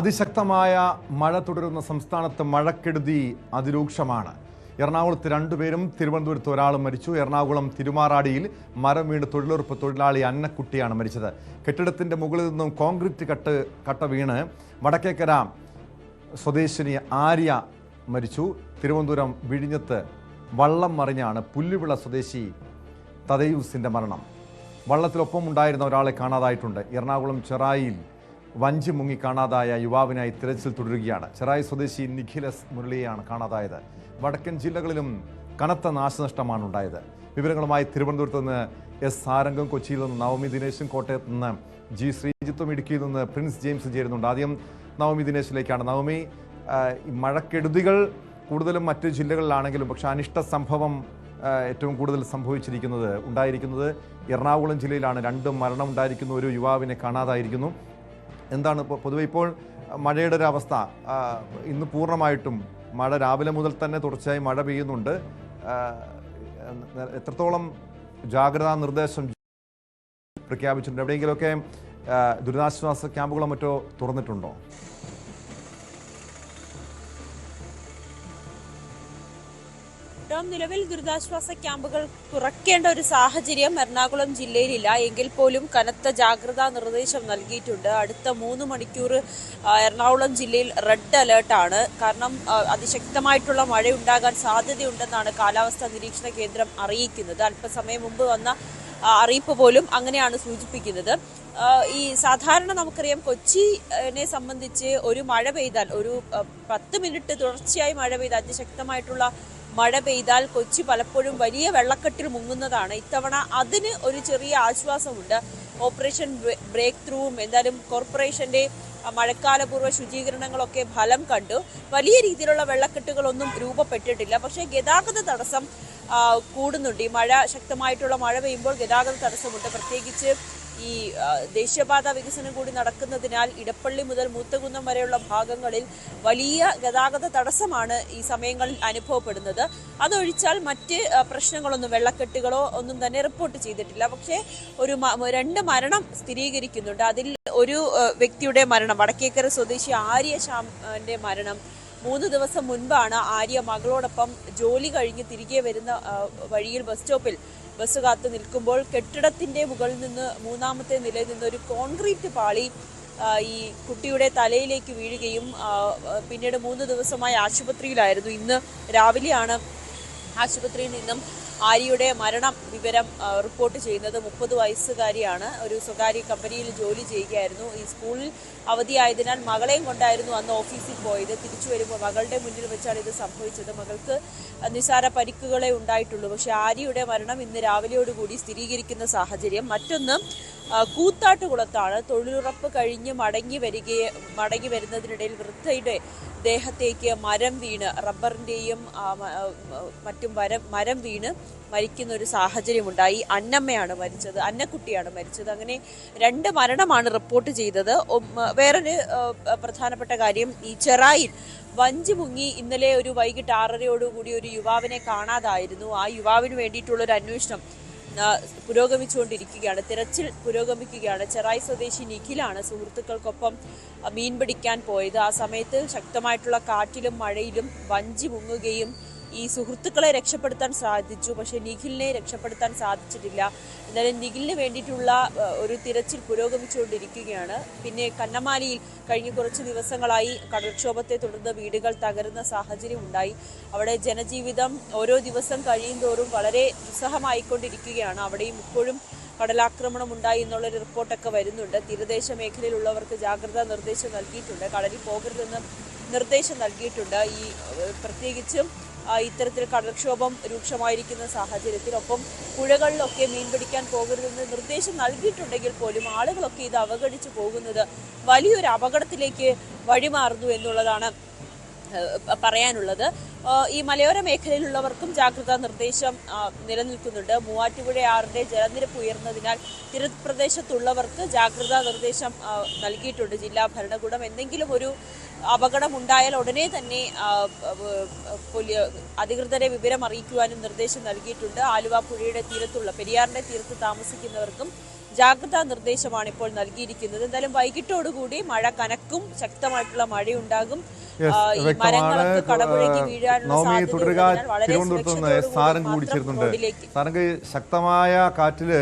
അതിശക്തമായ മഴ തുടരുന്ന സംസ്ഥാനത്ത് മഴക്കെടുതി അതിരൂക്ഷമാണ്. എറണാകുളത്ത് 2 പേരും തിരുവനന്തപുരത്ത് ഒരാളും മരിച്ചു. എറണാകുളം തിരുമാറാടിയിൽ മരം വീണ് തൊഴിലുറപ്പ് തൊഴിലാളി അന്നക്കുട്ടിയാണ് മരിച്ചത്. കെട്ടിടത്തിന്റെ മുകളിൽ നിന്നും കോൺക്രീറ്റ് കട്ട വീണ് വടക്കേക്കര സ്വദേശിനി ആര്യ മരിച്ചു. തിരുവനന്തപുരം വിഴിഞ്ഞത്ത് വള്ളം മറിഞ്ഞാണ് പുല്ലുവിള സ്വദേശി തദയൂസിന്റെ മരണം. വള്ളത്തിലൊപ്പം ഉണ്ടായിരുന്ന ഒരാളെ കാണാതായിട്ടുണ്ട്. എറണാകുളം ചെറായിൽ വഞ്ചി മുങ്ങി കാണാതായ യുവാവിനായി തിരച്ചിൽ തുടരുകയാണ്. ചെറായി സ്വദേശി നിഖിലസ് മുരളിയെയാണ് കാണാതായത്. വടക്കൻ ജില്ലകളിലും കനത്ത നാശനഷ്ടമാണ് ഉണ്ടായത്. വിവരങ്ങളുമായി തിരുവനന്തപുരത്ത് നിന്ന് എസ് സാരംഗം, കൊച്ചിയിൽ നിന്ന് നവമി ദിനേശും, കോട്ടയത്ത് നിന്ന് ജി ശ്രീജിത്തും, ഇടുക്കിയിൽ നിന്ന് പ്രിൻസ് ജെയിംസും ചേരുന്നുണ്ട്. ആദ്യം നവമി ദിനേശിലേക്കാണ്. നവമി, മഴക്കെടുതികൾ കൂടുതലും മറ്റ് ജില്ലകളിലാണെങ്കിലും പക്ഷേ അനിഷ്ട സംഭവം ഏറ്റവും കൂടുതൽ ഉണ്ടായിരിക്കുന്നത് എറണാകുളം ജില്ലയിലാണ്. 2 മരണം ഉണ്ടായിരിക്കുന്നു, ഒരു യുവാവിനെ കാണാതായിരിക്കുന്നു. എന്താണ് പൊതുവെ ഇപ്പോൾ മഴയുടെ ഒരു അവസ്ഥ? ഇന്ന് പൂർണ്ണമായിട്ടും മഴ രാവിലെ മുതൽ തന്നെ തുടർച്ചയായി മഴ പെയ്യുന്നുണ്ട്. എത്രത്തോളം ജാഗ്രതാ നിർദ്ദേശം പ്രഖ്യാപിച്ചിട്ടുണ്ട്? എവിടെയെങ്കിലുമൊക്കെ ദുരിതാശ്വാസ ക്യാമ്പുകളോ മറ്റോ തുറന്നിട്ടുണ്ടോ? നിലവിൽ ദുരിതാശ്വാസ ക്യാമ്പുകൾ തുറക്കേണ്ട ഒരു സാഹചര്യം എറണാകുളം ജില്ലയിലില്ല. എങ്കിൽ പോലും കനത്ത ജാഗ്രതാ നിർദ്ദേശം നൽകിയിട്ടുണ്ട്. അടുത്ത 3 മണിക്കൂർ എറണാകുളം ജില്ലയിൽ റെഡ് അലേർട്ടാണ്. കാരണം അതിശക്തമായിട്ടുള്ള മഴയുണ്ടാകാൻ സാധ്യതയുണ്ടെന്നാണ് കാലാവസ്ഥാ നിരീക്ഷണ കേന്ദ്രം അറിയിക്കുന്നത്. അല്പസമയം മുമ്പ് വന്ന അറിയിപ്പ് പോലും അങ്ങനെയാണ് സൂചിപ്പിക്കുന്നത്. ഈ സാധാരണ നമുക്കറിയാം, കൊച്ചിനെ സംബന്ധിച്ച് ഒരു മഴ പെയ്താൽ, ഒരു 10 മിനിറ്റ് തുടർച്ചയായി മഴ പെയ്താൽ, അതിശക്തമായിട്ടുള്ള മഴ പെയ്താൽ കൊച്ചി പലപ്പോഴും വലിയ വെള്ളക്കെട്ടിൽ മുങ്ങുന്നതാണ്. ഇത്തവണ അതിന് ഒരു ചെറിയ ആശ്വാസമുണ്ട്. ഓപ്പറേഷൻ ബ്രേക്ക് ത്രൂവും എന്തായാലും കോർപ്പറേഷന്റെ മഴക്കാലപൂർവ്വ ശുചീകരണങ്ങളൊക്കെ ഫലം കണ്ടു. വലിയ രീതിയിലുള്ള വെള്ളക്കെട്ടുകളൊന്നും രൂപപ്പെട്ടിട്ടില്ല. പക്ഷേ ഗതാഗത തടസ്സം കൂടുന്നുണ്ട്. ഈ ശക്തമായിട്ടുള്ള മഴ പെയ്യുമ്പോൾ ഗതാഗത തടസ്സമുണ്ട്. പ്രത്യേകിച്ച് ഈ ദേശീയപാത വികസനം കൂടി നടക്കുന്നതിനാൽ ഇടപ്പള്ളി മുതൽ മൂത്തകുന്നം വരെയുള്ള ഭാഗങ്ങളിൽ വലിയ ഗതാഗത തടസ്സമാണ് ഈ സമയങ്ങളിൽ അനുഭവപ്പെടുന്നത്. അതൊഴിച്ചാൽ മറ്റ് പ്രശ്നങ്ങളൊന്നും, വെള്ളക്കെട്ടുകളോ ഒന്നും തന്നെ റിപ്പോർട്ട് ചെയ്തിട്ടില്ല. പക്ഷേ 2 മരണം സ്ഥിരീകരിക്കുന്നുണ്ട്. അതിൽ ഒരു വ്യക്തിയുടെ മരണം, വടക്കേക്കര സ്വദേശി ആര്യ ശ്യാമിന്റെ മരണം 3 ദിവസം മുൻപാണ്. ആര്യ മകളോടൊപ്പം ജോലി കഴിഞ്ഞ് തിരികെ വരുന്ന വഴിയിൽ ബസ് സ്റ്റോപ്പിൽ ബസ് കാത്തു നിൽക്കുമ്പോൾ കെട്ടിടത്തിന്റെ മുകളിൽ നിന്ന് 3ാമത്തെ നിലയിൽ നിന്ന് ഒരു കോൺക്രീറ്റ് പാളി ഈ കുട്ടിയുടെ തലയിലേക്ക് വീഴുകയും പിന്നീട് 3 ദിവസമായി ആശുപത്രിയിലായിരുന്നു. ഇന്ന് രാവിലെയാണ് ആശുപത്രിയിൽ നിന്നും ആര്യയുടെ മരണം വിവരം റിപ്പോർട്ട് ചെയ്യുന്നത്. 30 വയസ്സുകാരിയാണ്. ഒരു സ്വകാര്യ കമ്പനിയിൽ ജോലി ചെയ്യുകയായിരുന്നു. ഈ സ്കൂളിൽ അവധിയായതിനാൽ മകളെയും കൊണ്ടായിരുന്നു അന്ന് ഓഫീസിൽ പോയത്. തിരിച്ചു വരുമ്പോൾ മകളുടെ മുന്നിൽ വെച്ചാണ് ഇത് സംഭവിച്ചത്. മകൾക്ക് നിസ്സാര പരിക്കുകളെ ഉണ്ടായിട്ടുള്ളൂ. പക്ഷേ ആര്യയുടെ മരണം ഇന്ന് രാവിലെയോടുകൂടി സ്ഥിരീകരിക്കുന്ന സാഹചര്യം. മറ്റൊന്ന് കൂത്താട്ടുകുളത്താണ്. തൊഴിലുറപ്പ് കഴിഞ്ഞ് മടങ്ങി വരുന്നതിനിടയിൽ വൃദ്ധയുടെ ദേഹത്തേക്ക് മരം വീണ്, റബ്ബറിൻ്റെയും മറ്റും മരം വീണ് മരിക്കുന്ന ഒരു സാഹചര്യമുണ്ടായി. അന്നമ്മയാണ് മരിച്ചത്, അന്നക്കുട്ടിയാണ് മരിച്ചത്. അങ്ങനെ 2 മരണമാണ് റിപ്പോർട്ട് ചെയ്തത്. വേറൊരു പ്രധാനപ്പെട്ട കാര്യം, ഈ ചെറായിൽ വഞ്ചി മുങ്ങി ഇന്നലെ ഒരു വൈകിട്ട് 6:30 ഒരു യുവാവിനെ കാണാതായിരുന്നു. ആ യുവാവിന് വേണ്ടിയിട്ടുള്ളൊരു അന്വേഷണം പുരോഗമിച്ചുകൊണ്ടിരിക്കുകയാണ്. തിരച്ചിൽ പുരോഗമിക്കുകയാണ്. ചെറായി സ്വദേശി നിഖിലാണ് സുഹൃത്തുക്കൾക്കൊപ്പം മീൻ പിടിക്കാൻ പോയത്. ആ സമയത്ത് ശക്തമായിട്ടുള്ള കാറ്റിലും മഴയിലും വഞ്ചി മുങ്ങുകയും ഈ സുഹൃത്തുക്കളെ രക്ഷപ്പെടുത്താൻ സാധിച്ചു. പക്ഷേ നിഖിലിനെ രക്ഷപ്പെടുത്താൻ സാധിച്ചിട്ടില്ല. എന്നാലും നിഖിലിന് വേണ്ടിയിട്ടുള്ള ഒരു തിരച്ചിൽ പുരോഗമിച്ചുകൊണ്ടിരിക്കുകയാണ്. പിന്നെ കന്നമാലിയിൽ കഴിഞ്ഞ കുറച്ച് ദിവസങ്ങളായി കടൽക്ഷോഭത്തെ തുടർന്ന് വീടുകൾ തകരുന്ന സാഹചര്യം ഉണ്ടായി. അവിടെ ജനജീവിതം ഓരോ ദിവസം കഴിയുന്തോറും വളരെ ദുസ്സഹമായിക്കൊണ്ടിരിക്കുകയാണ്. അവിടെയും ഇപ്പോഴും കടലാക്രമണം ഉണ്ടായി എന്നുള്ളൊരു റിപ്പോർട്ടൊക്കെ വരുന്നുണ്ട്. തീരദേശ മേഖലയിലുള്ളവർക്ക് ജാഗ്രതാ നിർദ്ദേശം നൽകിയിട്ടുണ്ട്. കടലിൽ പോകരുതെന്ന് നിർദ്ദേശം നൽകിയിട്ടുണ്ട്. ഈ പ്രത്യേകിച്ചും ഇത്തരത്തിൽ കടൽക്ഷോഭം രൂക്ഷമായിരിക്കുന്ന സാഹചര്യത്തിൽ, ഒപ്പം പുഴകളിലൊക്കെ മീൻ പിടിക്കാൻ പോകരുതെന്ന് നിർദ്ദേശം നൽകിയിട്ടുണ്ടെങ്കിൽ പോലും ആളുകളൊക്കെ ഇത് അവഗണിച്ചു പോകുന്നത് വലിയൊരു അപകടത്തിലേക്ക് വഴിമാറുന്നു എന്നുള്ളതാണ് പറയാനുള്ളത്. ഈ മലയോര മേഖലയിലുള്ളവർക്കും ജാഗ്രതാ നിർദ്ദേശം നിലനിൽക്കുന്നുണ്ട്. മൂവാറ്റുപുഴയാറിന്റെ ജലനിരപ്പ് ഉയർന്നതിനാൽ തീരപ്രദേശത്തുള്ളവർക്ക് ജാഗ്രതാ നിർദ്ദേശം നൽകിയിട്ടുണ്ട് ജില്ലാ ഭരണകൂടം. എന്തെങ്കിലും ഒരു അപകടം ഉണ്ടായാൽ ഉടനെ തന്നെ അധികൃതരെ വിവരം അറിയിക്കുവാനും നിർദ്ദേശം നൽകിയിട്ടുണ്ട്. ആലുവ പുഴയുടെ തീരത്തുള്ള പെരിയാറിന്റെ തീരത്ത് താമസിക്കുന്നവർക്കും ജാഗ്രതാ നിർദ്ദേശമാണ് ഇപ്പോൾ നൽകിയിരിക്കുന്നത്. എന്തായാലും വൈകിട്ടോടുകൂടി മഴ കനക്കും, ശക്തമായിട്ടുള്ള മഴയുണ്ടാകും. ഈ മരങ്ങളൊക്കെ കടപുഴകി വീഴാനുള്ള സാധ്യതയുള്ളതിനാൽ വളരെ സുരക്ഷിതത്തോടുകൂടി സാറംഗ് ശക്തമായ കാറ്റില്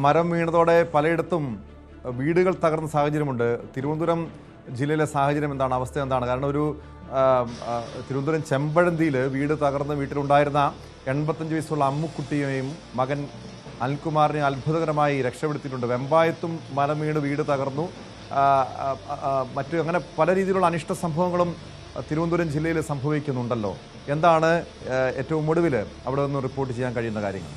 മരം വീണതോടെ പലയിടത്തും വീടുകൾ തകർന്ന സാഹചര്യമുണ്ട്. തിരുവനന്തപുരം ജില്ലയിലെ സാഹചര്യം എന്താണ്, അവസ്ഥ എന്താണ്? കാരണം ഒരു തിരുവനന്തപുരം ചെമ്പഴന്തിയിൽ വീട് തകർന്ന് വീട്ടിലുണ്ടായിരുന്ന 85 വയസ്സുള്ള അമ്മുക്കുട്ടിയെയും മകൻ അനിൽകുമാറിനെ അത്ഭുതകരമായി രക്ഷപ്പെടുത്തിയിട്ടുണ്ട്. വെമ്പായത്തും മരം വീണ് വീട് തകർന്നു. മറ്റ് അങ്ങനെ പല രീതിയിലുള്ള അനിഷ്ട സംഭവങ്ങളും തിരുവനന്തപുരം ജില്ലയിൽ സംഭവിക്കുന്നുണ്ടല്ലോ. എന്താണ് ഏറ്റവും ഒടുവിൽ അവിടെ നിന്ന് റിപ്പോർട്ട് ചെയ്യാൻ കഴിയുന്ന കാര്യങ്ങൾ?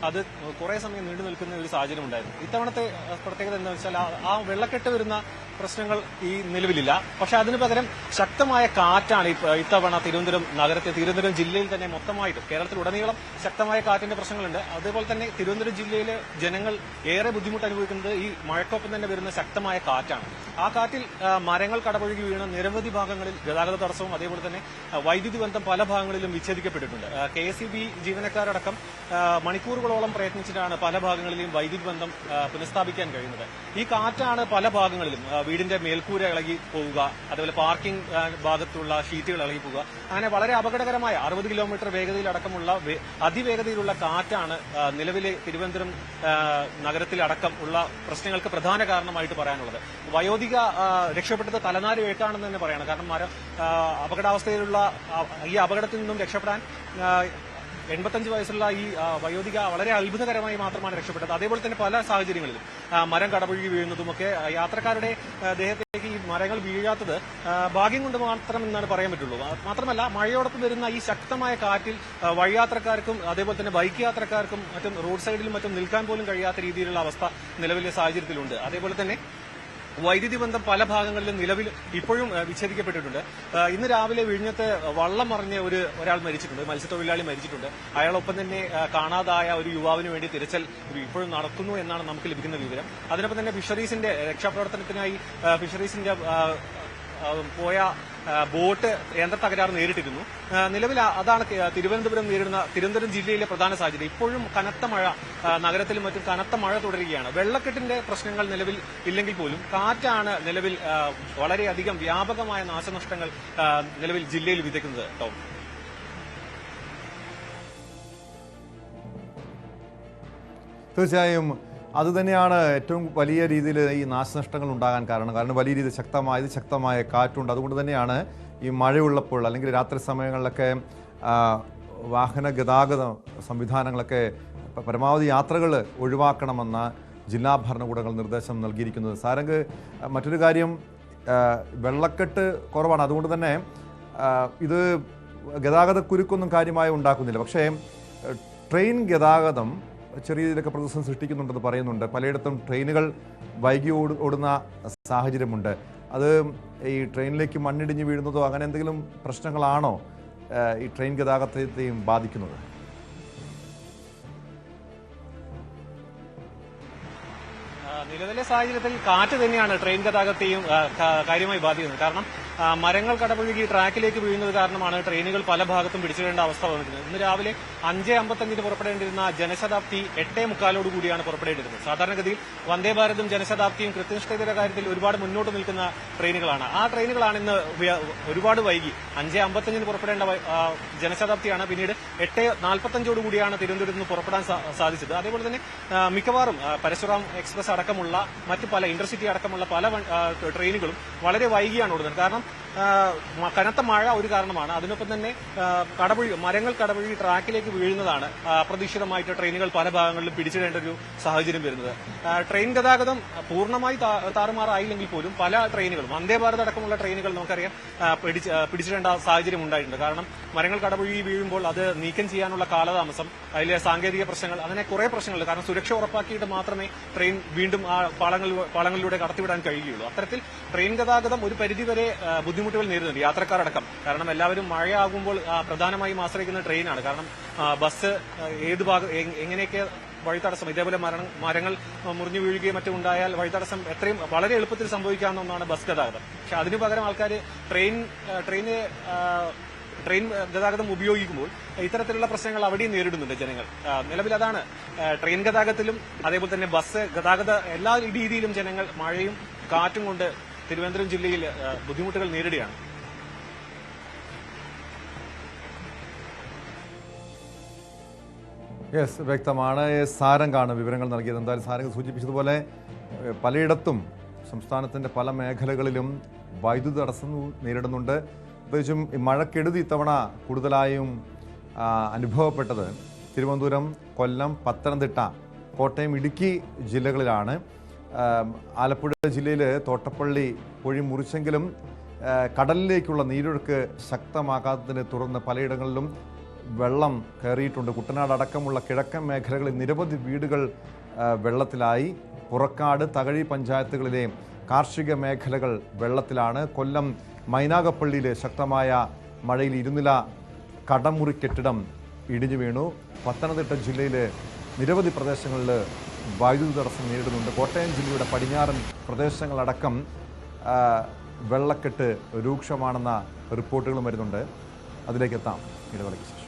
അത് കുറെ സമയം നീണ്ടു നിൽക്കുന്ന ഒരു സാഹചര്യം ഉണ്ടായിരുന്നു. ഇത്തവണത്തെ പ്രത്യേകത എന്താ വെച്ചാൽ ആ വെള്ളക്കെട്ട് വരുന്ന പ്രശ്നങ്ങൾ ഈ നിലവിലില്ല. പക്ഷെ അതിനു പകരം ശക്തമായ കാറ്റാണ് ഇത്തവണ തിരുവനന്തപുരം ജില്ലയിൽ തന്നെ മൊത്തമായിട്ട് കേരളത്തിലുടനീളം ശക്തമായ കാറ്റിന്റെ പ്രശ്നങ്ങളുണ്ട്. അതേപോലെ തന്നെ തിരുവനന്തപുരം ജില്ലയിലെ ജനങ്ങൾ ഏറെ ബുദ്ധിമുട്ട് അനുഭവിക്കുന്നത് ഈ മഴക്കൊപ്പം തന്നെ വരുന്ന ശക്തമായ കാറ്റാണ്. ആ കാറ്റിൽ മരങ്ങൾ കടപുഴകി വീണ് നിരവധി ഭാഗങ്ങളിൽ ഗതാഗത തടസ്സവും അതേപോലെ തന്നെ വൈദ്യുതി ബന്ധം പല ഭാഗങ്ങളിലും വിച്ഛേദിക്കപ്പെട്ടിട്ടുണ്ട്. KSEB ജീവനക്കാരടക്കം മണിക്കൂറുകളോളം പ്രയത്നിച്ചിട്ടാണ് പല ഭാഗങ്ങളിലെയും വൈദ്യുതി ബന്ധം പുനഃസ്ഥാപിക്കാൻ കഴിയുന്നത്. ഈ കാറ്റാണ് പല ഭാഗങ്ങളിലും വീടിന്റെ മേൽക്കൂര ഇളകി പോവുക, അതുപോലെ പാർക്കിംഗ് ഭാഗത്തുള്ള ഷീറ്റുകൾ ഇളകി പോവുക, അങ്ങനെ വളരെ അപകടകരമായ 60 കിലോമീറ്റർ വേഗതയിലടക്കമുള്ള അതിവേഗതയിലുള്ള കാറ്റാണ് നിലവിലെ തിരുവനന്തപുരം നഗരത്തിലടക്കം ഉള്ള പ്രശ്നങ്ങൾക്ക് പ്രധാന കാരണമായിട്ട് പറയാനുള്ളത്. വയോധിക രക്ഷപ്പെട്ടത് തലനാരി വേട്ടാണെന്ന് തന്നെ പറയണം. കാരണം അപകടാവസ്ഥയിലുള്ള ഈ അപകടത്തിൽ നിന്നും രക്ഷപ്പെടാൻ 85 വയസ്സുള്ള ഈ വയോധിക വളരെ അത്ഭുതകരമായി മാത്രമാണ് രക്ഷപ്പെട്ടത്. അതേപോലെ തന്നെ പല സാഹചര്യങ്ങളിലും മരം കടപുഴകി വീഴുന്നതുമൊക്കെ യാത്രക്കാരുടെ ദേഹത്തേക്ക് ഈ മരങ്ങൾ വീഴാത്തത് ഭാഗ്യം കൊണ്ട് മാത്രം എന്നാണ് പറയാൻ പറ്റുള്ളൂ. മാത്രമല്ല മഴയോടൊപ്പം വരുന്ന ഈ ശക്തമായ കാറ്റിൽ വഴിയാത്രക്കാർക്കും അതേപോലെ തന്നെ ബൈക്ക് യാത്രക്കാർക്കും മറ്റും റോഡ് സൈഡിലും മറ്റും നിൽക്കാൻ പോലും കഴിയാത്ത രീതിയിലുള്ള അവസ്ഥ നിലവിലെ സാഹചര്യത്തിലുണ്ട്. അതേപോലെ തന്നെ വൈദ്യുതി ബന്ധം പല ഭാഗങ്ങളിലും നിലവിൽ ഇപ്പോഴും വിച്ഛേദിക്കപ്പെട്ടിട്ടുണ്ട്. ഇന്ന് രാവിലെ വിഴിഞ്ഞത്ത് വള്ളം മറിഞ്ഞ് ഒരാൾ മരിച്ചിട്ടുണ്ട്, മത്സ്യത്തൊഴിലാളി മരിച്ചിട്ടുണ്ട്. അയാളൊപ്പം തന്നെ കാണാതായ ഒരു യുവാവിന് വേണ്ടി തിരച്ചിൽ ഇപ്പോഴും നടക്കുന്നു എന്നാണ് നമുക്ക് ലഭിക്കുന്ന വിവരം. അതിനൊപ്പം തന്നെ ഫിഷറീസിന്റെ രക്ഷാപ്രവർത്തനത്തിനായി ഫിഷറീസിന്റെ പോയ ബോട്ട് യന്ത്ര തകരാറ് നേരിട്ടിരുന്നു. നിലവിൽ അതാണ് തിരുവനന്തപുരം ജില്ലയിലെ പ്രധാന സാഹചര്യം. ഇപ്പോഴും കനത്ത മഴ നഗരത്തിലും മറ്റും കനത്ത മഴ തുടരുകയാണ്. വെള്ളക്കെട്ടിന്റെ പ്രശ്നങ്ങൾ നിലവിൽ ഇല്ലെങ്കിൽ പോലും കാറ്റാണ് നിലവിൽ വളരെയധികം വ്യാപകമായ നാശനഷ്ടങ്ങൾ നിലവിൽ ജില്ലയിൽ വിതയ്ക്കുന്നത്. ടോം, തീർച്ചയായും അതുതന്നെയാണ് ഏറ്റവും വലിയ രീതിയിൽ ഈ നാശനഷ്ടങ്ങൾ ഉണ്ടാകാൻ കാരണം വലിയ രീതിയിൽ ശക്തമായ കാറ്റുണ്ട്. അതുകൊണ്ട് തന്നെയാണ് ഈ മഴയുള്ളപ്പോൾ അല്ലെങ്കിൽ രാത്രി സമയങ്ങളിലൊക്കെ വാഹന ഗതാഗത സംവിധാനങ്ങളൊക്കെ പരമാവധി യാത്രകൾ ഒഴിവാക്കണമെന്ന ജില്ലാ ഭരണകൂടങ്ങൾ നിർദ്ദേശം നൽകിയിരിക്കുന്നത്. സാരംഗ്, മറ്റൊരു കാര്യം, വെള്ളക്കെട്ട് കുറവാണ്. അതുകൊണ്ട് തന്നെ ഇത് ഗതാഗത കുരുക്കൊന്നും കാര്യമായി ഉണ്ടാക്കുന്നില്ല. പക്ഷേ ട്രെയിൻ ഗതാഗതം ചെറിയ രീതിയിലൊക്കെ പ്രതിസന്ധി സൃഷ്ടിക്കുന്നുണ്ടെന്ന് പറയുന്നുണ്ട്. പലയിടത്തും ട്രെയിനുകൾ വൈകി ഓടുന്ന സാഹചര്യമുണ്ട്. അത് ഈ ട്രെയിനിലേക്ക് മണ്ണിടിഞ്ഞ് വീഴുന്നതോ അങ്ങനെ എന്തെങ്കിലും പ്രശ്നങ്ങളാണോ ഈ ട്രെയിൻ ഗതാഗതത്തെയും ബാധിക്കുന്നത്? നിലവിലെ സാഹചര്യത്തിൽ കാറ്റ് തന്നെയാണ് ട്രെയിൻ ഗതാഗതത്തെയും കാര്യമായി ബാധിക്കുന്നത്. കാരണം മരങ്ങൾ കടപുഴകി ട്രാക്കിലേക്ക് വീഴുന്നത് കാരണമാണ് ട്രെയിനുകൾ പല ഭാഗത്തും പിടിച്ചിടേണ്ട അവസ്ഥ വന്നിരുന്നത്. ഇന്ന് രാവിലെ 5:55 പുറപ്പെടേണ്ടിരുന്ന ജനശതാബ്ദി 8:45 കൂടിയാണ് പുറപ്പെടേണ്ടിരുന്നത്. സാധാരണഗതിയിൽ വന്ദേ ഭാരതും ജനശതാബ്ദിയും കൃത്യനിഷ്ഠതയുടെ കാര്യത്തിൽ ഒരുപാട് മുന്നോട്ട് നിൽക്കുന്ന ട്രെയിനുകളാണ്. ആ ട്രെയിനുകളാണ് ഇന്ന് ഒരുപാട് വൈകി 5:55 പുറപ്പെടേണ്ട ജനശതാബ്ദിയാണ് പിന്നീട് 8:45 കൂടിയാണ് തിരുവനന്തപുരത്ത് നിന്ന് പുറപ്പെടാൻ സാധിച്ചത്. അതേപോലെ തന്നെ മിക്കവാറും പരശുറാം എക്സ്പ്രസ് അടക്കമുള്ള മറ്റ് പല ഇന്റർസിറ്റി അടക്കമുള്ള പല ട്രെയിനുകളും വളരെ വൈകിയാണ് ഓടുന്നത്. കാരണം കനത്ത മഴ ഒരു കാരണമാണ്. അതിനൊപ്പം തന്നെ മരങ്ങൾ കടപുഴകി ട്രാക്കിലേക്ക് വീഴുന്നതാണ് അപ്രതീക്ഷിതമായിട്ട് ട്രെയിനുകൾ പല ഭാഗങ്ങളിലും പിടിച്ചിടേണ്ട ഒരു സാഹചര്യം വരുന്നത്. ട്രെയിൻ ഗതാഗതം പൂർണ്ണമായി താറുമാറായില്ലെങ്കിൽ പോലും പല ട്രെയിനുകളും വന്ദേ ഭാരത് അടക്കമുള്ള ട്രെയിനുകൾ നമുക്കറിയാം പിടിച്ചിടേണ്ട സാഹചര്യം ഉണ്ടായിട്ടുണ്ട്. കാരണം മരങ്ങൾ കടപുഴകി വീഴുമ്പോൾ അത് നീക്കം ചെയ്യാനുള്ള കാലതാമസം, അതിലെ സാങ്കേതിക പ്രശ്നങ്ങൾ, അങ്ങനെ കുറെ പ്രശ്നങ്ങൾ. കാരണം സുരക്ഷ ഉറപ്പാക്കിയിട്ട് മാത്രമേ ട്രെയിൻ വീണ്ടും ആ പാളങ്ങളിലൂടെ കടത്തിവിടാൻ കഴിയുകയുള്ളൂ. അത്തരത്തിൽ ട്രെയിൻ ഗതാഗതം ഒരു പരിധിവരെ ബുദ്ധിമുട്ടുകൾ നേരിടുന്നുണ്ട്, യാത്രക്കാരടക്കം. കാരണം എല്ലാവരും മഴയാകുമ്പോൾ പ്രധാനമായും ആശ്രയിക്കുന്ന ട്രെയിനാണ്. കാരണം ബസ് എങ്ങനെയൊക്കെ വഴിതടസ്സം ഇതേപോലെ മരങ്ങൾ മുറിഞ്ഞു വീഴുകയും മറ്റും ഉണ്ടായാൽ വഴിതടസ്സം എത്രയും വളരെ എളുപ്പത്തിൽ സംഭവിക്കാവുന്ന ഒന്നാണ് ബസ് ഗതാഗതം. പക്ഷെ അതിനു പകരം ആൾക്കാർ ട്രെയിൻ ഗതാഗതം ഉപയോഗിക്കുമ്പോൾ ഇത്തരത്തിലുള്ള പ്രശ്നങ്ങൾ അവിടെയും നേരിടുന്നുണ്ട് ജനങ്ങൾ. നിലവിൽ അതാണ് ട്രെയിൻ ഗതാഗതത്തിലും അതേപോലെ തന്നെ ബസ് ഗതാഗത എല്ലാ രീതിയിലും ജനങ്ങൾ മഴയും കാറ്റും കൊണ്ട് തിരുവനന്തപുരം ജില്ലയിൽ ബുദ്ധിമുട്ടുകൾ നേരിടുകയാണ്. യെസ്, വ്യക്തമാണ്. സാരംഗാണ് വിവരങ്ങൾ നൽകിയത്. എന്തായാലും സാരംഗ് സൂചിപ്പിച്ചതുപോലെ പലയിടത്തും സംസ്ഥാനത്തിൻ്റെ പല മേഖലകളിലും വൈദ്യുതി തടസ്സം നേരിടുന്നുണ്ട്. പ്രത്യേകിച്ചും ഈ മഴക്കെടുതി ഇത്തവണ കൂടുതലായും അനുഭവപ്പെട്ടത് തിരുവനന്തപുരം, കൊല്ലം, പത്തനംതിട്ട, കോട്ടയം, ഇടുക്കി ജില്ലകളിലാണ്. ആലപ്പുഴ ജില്ലയിൽ തോട്ടപ്പള്ളി പുഴി മുറിച്ചെങ്കിലും കടലിലേക്കുള്ള നീരൊഴുക്ക് ശക്തമാകാത്തതിനെ തുടർന്ന് പലയിടങ്ങളിലും വെള്ളം കയറിയിട്ടുണ്ട്. കുട്ടനാട് അടക്കമുള്ള കിഴക്കൻ മേഖലകളിൽ നിരവധി വീടുകൾ വെള്ളത്തിലായി. പുറക്കാട്, തകഴി പഞ്ചായത്തുകളിലെ കാർഷിക മേഖലകൾ വെള്ളത്തിലാണ്. കൊല്ലം മൈനാഗപ്പള്ളിയിലെ ശക്തമായ മഴയിൽ ഇരുനില കടമുറി കെട്ടിടം ഇടിഞ്ഞു വീണു. പത്തനംതിട്ട ജില്ലയിലെ നിരവധി പ്രദേശങ്ങളിൽ വൈദ്യുതി തടസ്സം നേരിടുന്നുണ്ട്. കോട്ടയം ജില്ലയുടെ പടിഞ്ഞാറൻ പ്രദേശങ്ങളടക്കം വെള്ളക്കെട്ട് രൂക്ഷമാണെന്ന റിപ്പോർട്ടുകളും വരുന്നുണ്ട്. അതിലേക്കെത്താം ഇടവേളയ്ക്ക് ശേഷം.